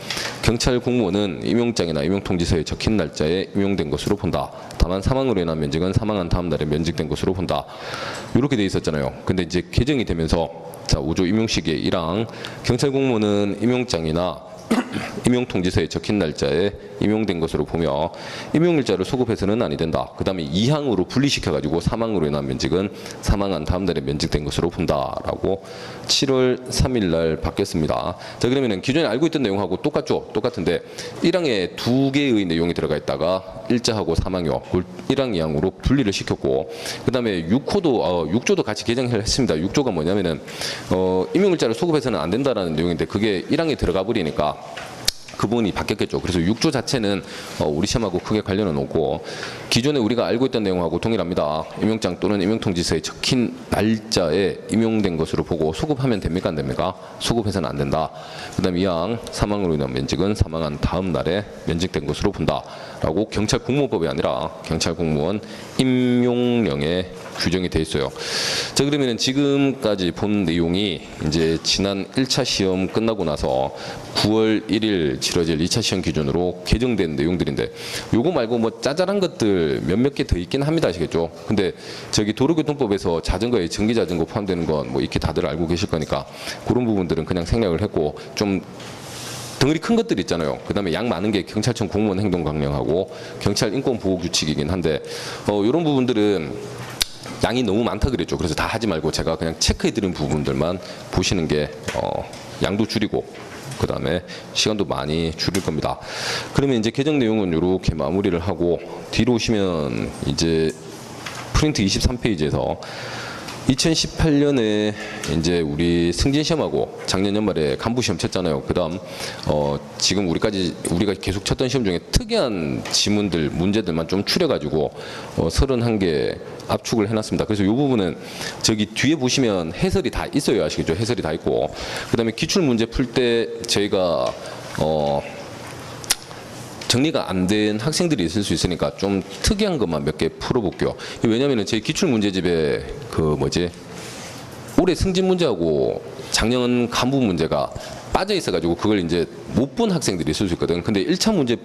경찰 공무원은 임용장이나 임용통지서에 적힌 날짜에 임용된 것으로 본다. 다만 사망으로 인한 면직은 사망한 다음 날에 면직된 것으로 본다. 이렇게 돼 있었잖아요. 근데 이제 개정이 되면서 자, 5조 임용 시기에 1항 경찰 공무원은 임용장이나 임용통지서에 적힌 날짜에 임용된 것으로 보며 임용일자를 소급해서는 아니 된다. 그 다음에 2항으로 분리시켜가지고 사망으로 인한 면직은 사망한 다음 날에 면직된 것으로 본다라고 7월 3일 날 바뀌었습니다. 자, 그러면은 기존에 알고 있던 내용하고 똑같죠? 똑같은데 1항에 2개의 내용이 들어가 있다가 일자하고 사망요 1항 2항으로 분리를 시켰고 그 다음에 6조도 같이 개정을 했습니다. 6조가 뭐냐면은 임용일자를 소급해서는 안 된다라는 내용인데 그게 1항에 들어가 버리니까 그 부분이 바뀌었겠죠. 그래서 6조 자체는 우리 시험하고 크게 관련은 없고 기존에 우리가 알고 있던 내용하고 동일합니다. 임용장 또는 임용통지서에 적힌 날짜에 임용된 것으로 보고 소급하면 됩니까? 안 됩니까? 소급해서는 안 된다. 그 다음 2항 사망으로 인한 면직은 사망한 다음 날에 면직된 것으로 본다. 라고 경찰 공무원법이 아니라 경찰 공무원 임용령에 규정이 돼 있어요. 자, 그러면 지금까지 본 내용이 이제 지난 1차 시험 끝나고 나서 9월 1일 치러질 2차 시험 기준으로 개정된 내용들인데 요거 말고 뭐 짜잘한 것들 몇몇 개 더 있긴 합니다. 아시겠죠? 근데 저기 도로교통법에서 자전거에 전기자전거 포함되는 건 뭐 이렇게 다들 알고 계실 거니까 그런 부분들은 그냥 생략을 했고 좀 덩어리 큰 것들 있잖아요. 그 다음에 양 많은 게 경찰청 공무원 행동 강령하고 경찰 인권 보호 규칙이긴 한데 이런 부분들은 양이 너무 많다 그랬죠. 그래서 다 하지 말고 제가 그냥 체크해드린 부분들만 보시는 게 양도 줄이고 그 다음에 시간도 많이 줄일 겁니다. 그러면 이제 개정 내용은 이렇게 마무리를 하고 뒤로 오시면 이제 프린트 23페이지에서 2018년에 이제 우리 승진 시험하고 작년 연말에 간부 시험 쳤잖아요. 그다음 지금 우리가 계속 쳤던 시험 중에 특이한 지문들 문제들만 좀 추려가지고 31개 압축을 해놨습니다. 그래서 이 부분은 저기 뒤에 보시면 해설이 다 있어요. 아시겠죠? 해설이 다 있고 그다음에 기출 문제 풀 때 저희가 정리가 안 된 학생들이 있을 수 있으니까 좀 특이한 것만 몇 개 풀어볼게요. 왜냐하면 제 기출 문제집에 올해 승진 문제하고 작년 간부 문제가 빠져 있어가지고 그걸 이제 못 본 학생들이 있을 수 있거든. 근데 1차 문제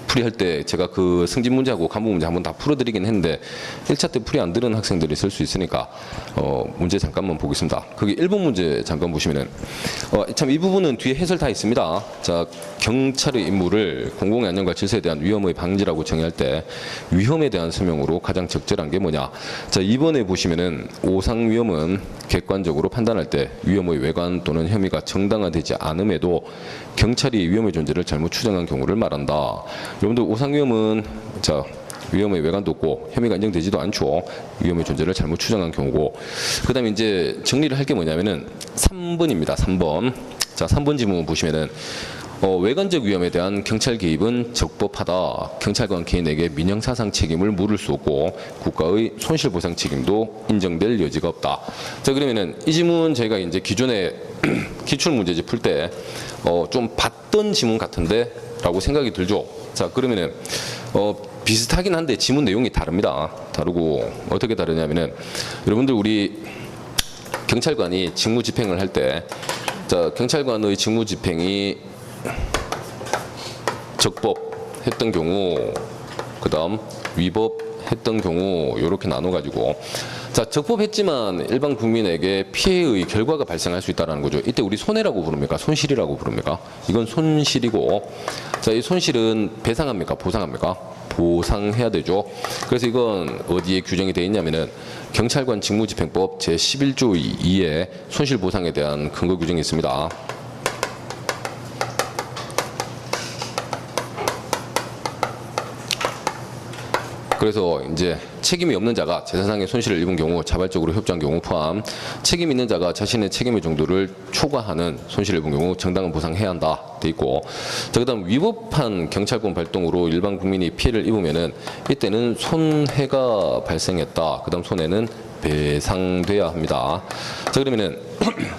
풀이할 때 제가 그 승진 문제하고 간부 문제 한번 다 풀어드리긴 했는데 1차 때 풀이 안 들은 학생들이 있을 수 있으니까 문제 잠깐만 보겠습니다. 거기 1번 문제 잠깐 보시면은 참 이 부분은 뒤에 해설 다 있습니다. 자, 경찰의 임무를 공공의 안녕과 질서에 대한 위험의 방지라고 정의할 때 위험에 대한 설명으로 가장 적절한 게 뭐냐. 자, 이번에 보시면은 오상 위험은 객관적으로 판단할 때 위험의 외관 또는 혐의가 정당화되지 않음에도 경찰이 위험의 존재를 잘못 추정한 경우를 말한다. 여러분들 오상 위험은 자 위험의 외관도 없고 혐의가 인정되지도 않죠. 위험의 존재를 잘못 추정한 경우고 그다음에 이제 정리를 할 게 뭐냐면은 3번입니다. 3번. 자 3번 지문 보시면은 외관적 위험에 대한 경찰 개입은 적법하다. 경찰관 개인에게 민형사상 책임을 물을 수 없고 국가의 손실보상 책임도 인정될 여지가 없다. 자 그러면은 이 지문 저희가 이제 기존에 기출 문제집 풀 때 좀 봤던 지문 같은데 라고 생각이 들죠. 자 그러면은 비슷하긴 한데 지문 내용이 다릅니다. 다르고 어떻게 다르냐면은 여러분들 우리 경찰관이 직무 집행을 할 때 자 경찰관의 직무 집행이 적법했던 경우 그다음 위법했던 경우 이렇게 나눠 가지고 자 적법했지만 일반 국민에게 피해의 결과가 발생할 수 있다는 거죠. 이때 우리 손해라고 부릅니까? 손실이라고 부릅니까? 이건 손실이고 자 이 손실은 배상합니까? 보상합니까? 보상해야 되죠. 그래서 이건 어디에 규정이 되어 있냐면은 경찰관 직무집행법 제11조 2에 손실보상에 대한 근거 규정이 있습니다. 그래서 이제 책임이 없는 자가 재산상의 손실을 입은 경우 자발적으로 협조한 경우 포함 책임 있는 자가 자신의 책임의 정도를 초과하는 손실을 입은 경우 정당한 보상해야 한다 돼 있고 자 그다음 위법한 경찰권 발동으로 일반 국민이 피해를 입으면은 이때는 손해가 발생했다. 그다음 손해는 배상돼야 합니다. 자 그러면은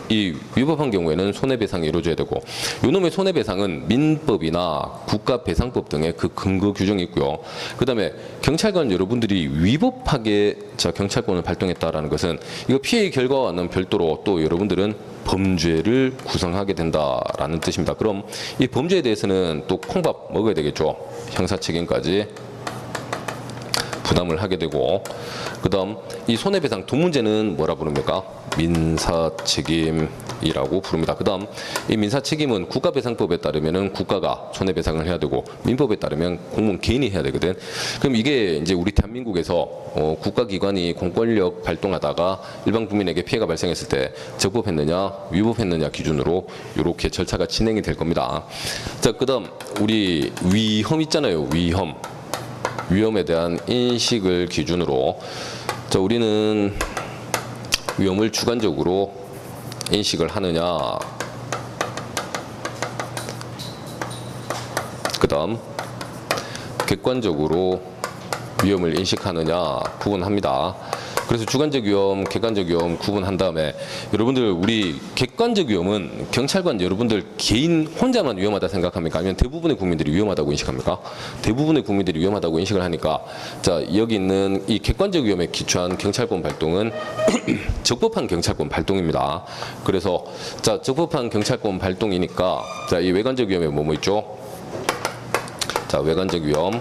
이 위법한 경우에는 손해배상이 이루어져야 되고 요놈의 손해배상은 민법이나 국가배상법 등의 그 근거 규정이 있고요. 그 다음에 경찰관 여러분들이 위법하게 자 경찰권을 발동했다라는 것은 이거 피해의 결과와는 별도로 또 여러분들은 범죄를 구성하게 된다라는 뜻입니다. 그럼 이 범죄에 대해서는 또 콩밥 먹어야 되겠죠. 형사책임까지 부담을 하게 되고 그다음 이 손해배상 두 문제는 뭐라 부릅니까? 민사책임이라고 부릅니다. 그다음 이 민사책임은 국가배상법에 따르면은 국가가 손해배상을 해야 되고 민법에 따르면 공무원 개인이 해야 되거든. 그럼 이게 이제 우리 대한민국에서 국가기관이 공권력 발동하다가 일반 국민에게 피해가 발생했을 때 적법했느냐 위법했느냐 기준으로 이렇게 절차가 진행이 될 겁니다. 자 그다음 우리 위험 있잖아요. 위험에 대한 인식을 기준으로 자 우리는 위험을 주관적으로 인식을 하느냐 그다음 객관적으로 위험을 인식하느냐 구분합니다. 그래서 주관적 위험, 객관적 위험 구분한 다음에 여러분들 우리 객관적 위험은 경찰관 여러분들 개인 혼자만 위험하다 생각합니까? 아니면 대부분의 국민들이 위험하다고 인식합니까? 대부분의 국민들이 위험하다고 인식을 하니까 자 여기 있는 이 객관적 위험에 기초한 경찰권 발동은 적법한 경찰권 발동입니다. 그래서 자 적법한 경찰권 발동이니까 자 이 외관적 위험에 뭐뭐 있죠? 자 외관적 위험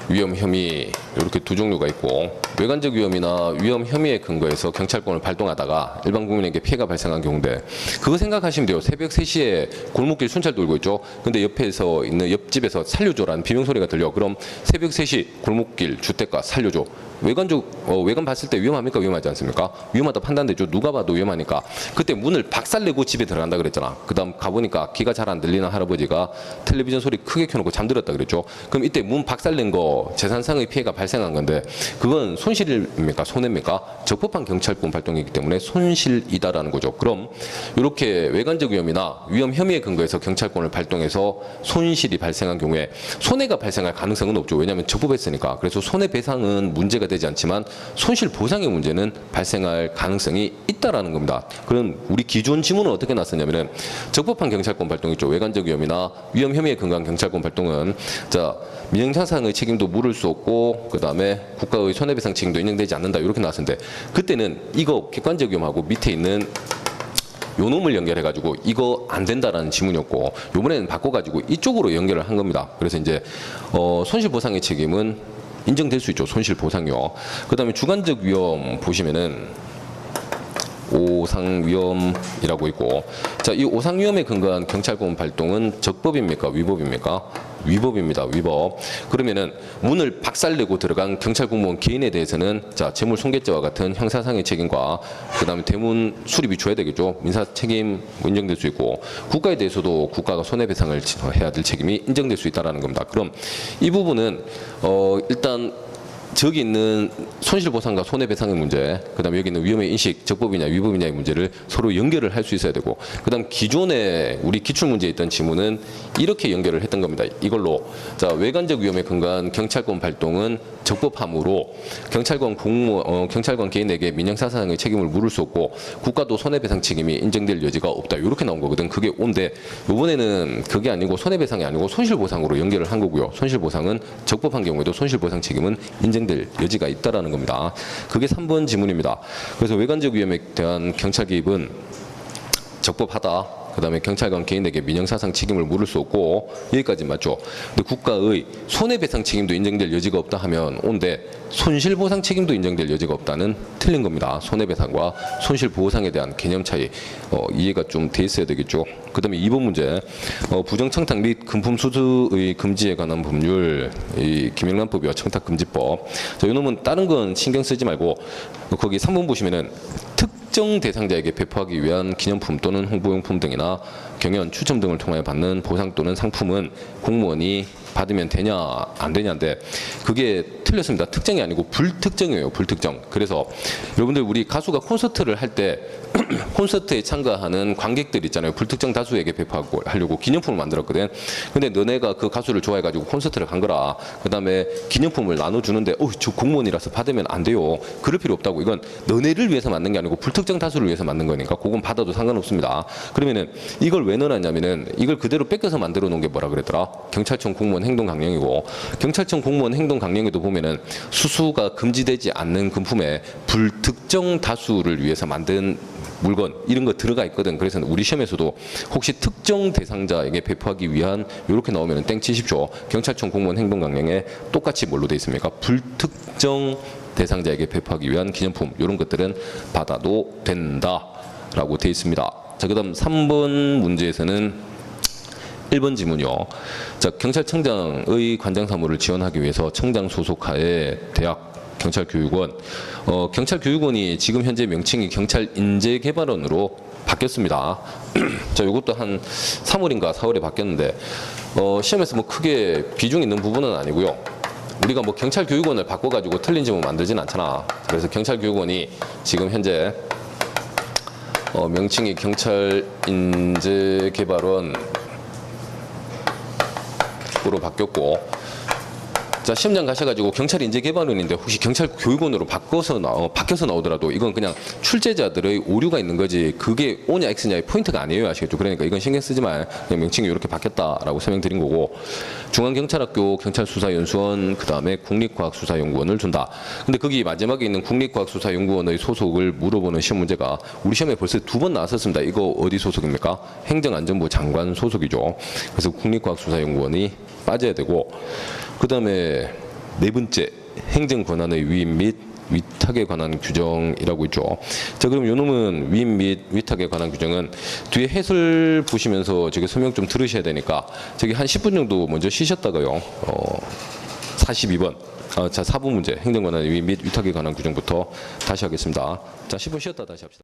위험 혐의 이렇게 두 종류가 있고 외관적 위험이나 위험 혐의에 근거해서 경찰권을 발동하다가 일반 국민에게 피해가 발생한 경우인데 그거 생각하시면 돼요. 새벽 3시에 골목길 순찰 돌고 있죠. 근데 옆에서 있는 옆집에서 살려줘라는 비명소리가 들려. 그럼 새벽 3시 골목길 주택가 살려줘. 외관 봤을 때 위험합니까? 위험하지 않습니까? 위험하다 판단되죠. 누가 봐도 위험하니까. 그때 문을 박살내고 집에 들어간다 그랬잖아. 그 다음 가보니까 귀가 잘 안 들리는 할아버지가 텔레비전 소리 크게 켜놓고 잠들었다 그랬죠. 그럼 이때 문 박살낸 거 재산상의 피해가 발생한 건데 그건 손실입니까? 손해입니까? 적법한 경찰권 발동이기 때문에 손실이다라는 거죠. 그럼 이렇게 외관적 위험이나 위험 혐의에 근거해서 경찰권을 발동해서 손실이 발생한 경우에 손해가 발생할 가능성은 없죠. 왜냐하면 적법했으니까. 그래서 손해배상은 문제가 되지 않지만 손실 보상의 문제는 발생할 가능성이 있다라는 겁니다. 그럼 우리 기존 지문은 어떻게 났었냐면은 적법한 경찰권 발동 있죠. 외관적 위험이나 위험 혐의에 근거한 경찰권 발동은 자 민형사상의 책임도 물을 수 없고 그다음에 국가의 손해배상 책임도 인정되지 않는다 이렇게 나왔는데 그때는 이거 객관적 위험하고 밑에 있는 요 놈을 연결해가지고 이거 안 된다라는 지문이었고 요번에는 바꿔가지고 이쪽으로 연결을 한 겁니다. 그래서 이제 손실보상의 책임은 인정될 수 있죠. 손실보상이요. 그 다음에 주관적 위험 보시면은 오상위험이라고 있고 자, 이 오상위험에 근거한 경찰권 발동은 적법입니까? 위법입니까? 위법입니다. 위법. 그러면은 문을 박살내고 들어간 경찰 공무원 개인에 대해서는 자 재물 손괴죄와 같은 형사상의 책임과 그다음에 대문 수리비 줘야 되겠죠. 민사 책임 인정될 수 있고 국가에 대해서도 국가가 손해배상을 해야 될 책임이 인정될 수 있다라는 겁니다. 그럼 이 부분은 일단 저기 있는 손실보상과 손해배상의 문제, 그다음에 여기 있는 위험의 인식, 적법이냐 위법이냐의 문제를 서로 연결을 할 수 있어야 되고, 그다음 기존에 우리 기출문제에 있던 지문은 이렇게 연결을 했던 겁니다. 이걸로 자 외관적 위험에 근거한 경찰권 발동은 적법함으로 경찰관 개인에게 민형사상의 책임을 물을 수 없고 국가도 손해배상 책임이 인정될 여지가 없다. 이렇게 나온 거거든. 그게 온데 이번에는 그게 아니고 손해배상이 아니고 손실보상으로 연결을 한 거고요. 손실보상은 적법한 경우에도 손실보상 책임은 인정될 여지가 있다라는 겁니다. 그게 3번 지문입니다. 그래서 외관적 위험에 대한 경찰 개입은 적법하다. 그다음에 경찰관 개인에게 민형사상 책임을 물을 수 없고 여기까지 맞죠. 근데 국가의 손해배상 책임도 인정될 여지가 없다 하면 온데 손실보상 책임도 인정될 여지가 없다는 틀린 겁니다. 손해배상과 손실보상에 대한 개념 차이 이해가 좀 돼 있어야 되겠죠. 그다음에 2번 문제 부정청탁 및 금품 수수의 금지에 관한 법률 이 김영란법이와 청탁금지법. 자, 이놈은 다른 건 신경 쓰지 말고 거기 3번 보시면은 특정 대상자에게 배포하기 위한 기념품 또는 홍보용품 등이나 경연, 추첨 등을 통하여 받는 보상 또는 상품은 공무원이 받으면 되냐 안 되냐인데 그게 틀렸습니다. 특정이 아니고 불특정이에요. 불특정. 그래서 여러분들 우리 가수가 콘서트를 할 때 콘서트에 참가하는 관객들 있잖아요. 불특정 다수에게 배포하려고 기념품을 만들었거든. 근데 너네가 그 가수를 좋아해가지고 콘서트를 간 거라. 그 다음에 기념품을 나눠주는데 저 공무원이라서 받으면 안 돼요. 그럴 필요 없다고. 이건 너네를 위해서 만든 게 아니고 불특정 다수를 위해서 만든 거니까 그건 받아도 상관없습니다. 그러면은 이걸 왜 넣어놨냐면은 이걸 그대로 뺏겨서 만들어 놓은 게 뭐라 그랬더라? 경찰청 공무원 행동 강령이고 경찰청 공무원 행동 강령에도 보면은 수수가 금지되지 않는 금품에 불특정 다수를 위해서 만든 물건 이런 거 들어가 있거든. 그래서 우리 시험에서도 혹시 특정 대상자에게 배포하기 위한 이렇게 나오면 땡 치십시오. 경찰청 공무원 행동 강령에 똑같이 뭘로 돼 있습니까? 불특정 대상자에게 배포하기 위한 기념품 이런 것들은 받아도 된다라고 돼 있습니다. 자, 그다음 3번 문제에서는 1번 지문이요. 자, 경찰청장의 관장 사무를 지원하기 위해서 청장 소속하에 대학 경찰교육원, 경찰교육원이 지금 현재 명칭이 경찰인재개발원으로 바뀌었습니다. 자, 이것도 한 3월인가 4월에 바뀌었는데 시험에서 뭐 크게 비중 있는 부분은 아니고요. 우리가 뭐 경찰교육원을 바꿔가지고 틀린 지문 만들진 않잖아. 그래서 경찰교육원이 지금 현재 명칭이 경찰인재개발원으로 바뀌었고. 자, 시험장 가셔가지고 경찰인재개발원인데 혹시 경찰교육원으로 바뀌어서 나오더라도 이건 그냥 출제자들의 오류가 있는 거지 그게 O냐 X냐의 포인트가 아니에요. 아시겠죠? 그러니까 이건 신경 쓰지 말. 그냥 명칭이 이렇게 바뀌었다라고 설명드린 거고 중앙경찰학교 경찰수사연수원 그다음에 국립과학수사연구원을 준다. 근데 거기 마지막에 있는 국립과학수사연구원의 소속을 물어보는 시험 문제가 우리 시험에 벌써 2번 나왔었습니다. 이거 어디 소속입니까? 행정안전부 장관 소속이죠. 그래서 국립과학수사연구원이 빠져야 되고 그 다음에 4번째 행정 권한의 위임 및 위탁에 관한 규정이라고 있죠. 자, 그럼 요 놈은 위임 및 위탁에 관한 규정은 뒤에 해설 보시면서 저기 설명 좀 들으셔야 되니까 저기 한 10분 정도 먼저 쉬셨다가요. 42번. 자, 4번 문제 행정 권한의 위임 및 위탁에 관한 규정부터 다시 하겠습니다. 자, 10분 쉬었다 다시 합시다.